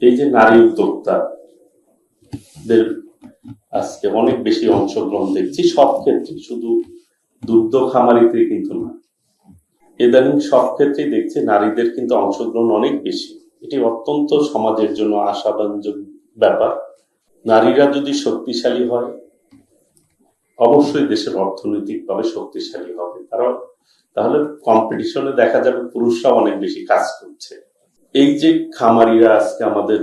এই যে নারী উদ্যোক্তাদের আজকে অনেক বেশি অংশগ্রহণ দেখছি সব ক্ষেত্রে, শুধু দুগ্ধ খামারিতে কিন্তু না, ইদানিং সব ক্ষেত্রেই দেখছি নারীদের কিন্তু অংশগ্রহণ অনেক বেশি। এটি অত্যন্ত সমাজের জন্য আশাব্যঞ্জক ব্যাপার। নারীরা যদি শক্তিশালী হয়, অবশ্যই দেশের অর্থনৈতিকভাবে শক্তিশালী হবে। কারণ তাহলে কম্পিটিশনে দেখা যাবে পুরুষরা অনেক বেশি কাজ করছে। এই যে খামারিরা আজকে আমাদের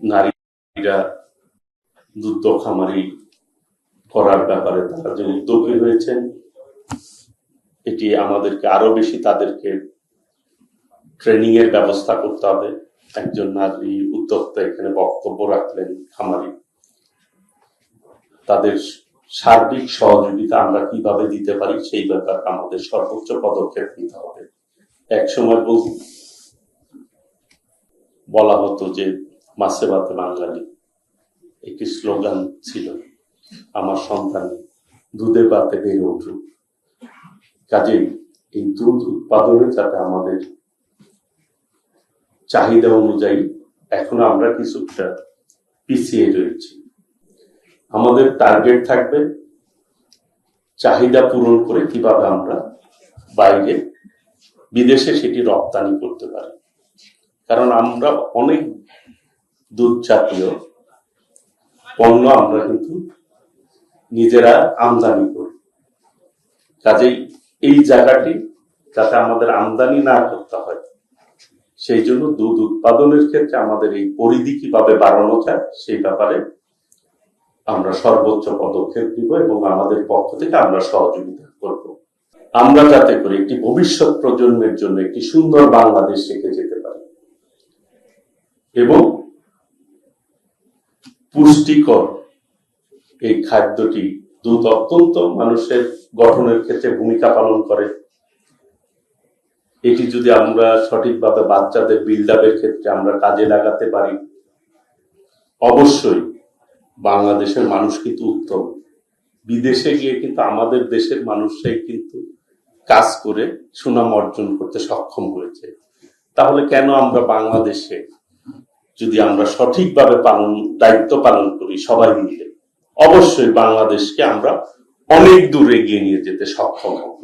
নারীরা দুগ্ধ খামারি করার ব্যাপারে তারা যে উদ্যোগী হয়েছেন, এটি আমাদেরকে আরো বেশি তাদেরকে ট্রেনিং এর ব্যবস্থা করতে হবে। একজন নারী উদ্যোক্তা এখানে বক্তব্য রাখলেন, খামারি, তাদের সার্বিক সহযোগিতা আমরা কিভাবে দিতে পারি সেই ব্যাপারে আমাদের সর্বোচ্চ পদক্ষেপ নিতে হবে। একসময় বলা হতো যে মাছে ভাতে বাঙালি, একটি স্লোগান ছিল, আমার সন্তান দুধে ভাতে বেড়ে উঠুক। কাজেই এই দুধ উৎপাদনে যাতে আমাদের চাহিদা অনুযায়ী, এখন আমরা কিছুটা পিছিয়ে রয়েছি। আমাদের টার্গেট থাকবে চাহিদা পূরণ করে কিভাবে আমরা বাইরে বিদেশে সেটি রপ্তানি করতে পারি। কারণ আমরা অনেক দুধ জাতীয় পণ্য আমরা কিন্তু নিজেরা আমদানি করি। কাজেই এই জায়গাটি যাতে আমাদের আমদানি না করতে হয়, সেই জন্য দুধ উৎপাদনের ক্ষেত্রে আমাদের এই পরিধি কিভাবে বাড়ানো যায় সেই ব্যাপারে আমরা সর্বোচ্চ পদক্ষেপ নিব এবং আমাদের পক্ষ থেকে আমরা সহযোগিতা করব। আমরা যাতে করে একটি ভবিষ্যৎ প্রজন্মের জন্য একটি সুন্দর বাংলাদেশ রেখে যেতে পারি এবং পুষ্টিকর এই খাদ্যটি, দুধ অত্যন্ত মানুষের গঠনের ক্ষেত্রে ভূমিকা পালন করে। এটি যদি আমরা সঠিকভাবে বাচ্চাদের বিল্ড আপের ক্ষেত্রে আমরা কাজে লাগাতে পারি, অবশ্যই বাংলাদেশের মানুষ কিন্তু উত্তম। বিদেশে গিয়ে কিন্তু আমাদের দেশের মানুষরাই কিন্তু কাজ করে সুনাম অর্জন করতে সক্ষম হয়েছে। তাহলে কেন আমরা বাংলাদেশে যদি আমরা সঠিকভাবে দায়িত্ব পালন করি সবাই মিলে, অবশ্যই বাংলাদেশকে আমরা অনেক দূর এগিয়ে নিয়ে যেতে সক্ষম হব।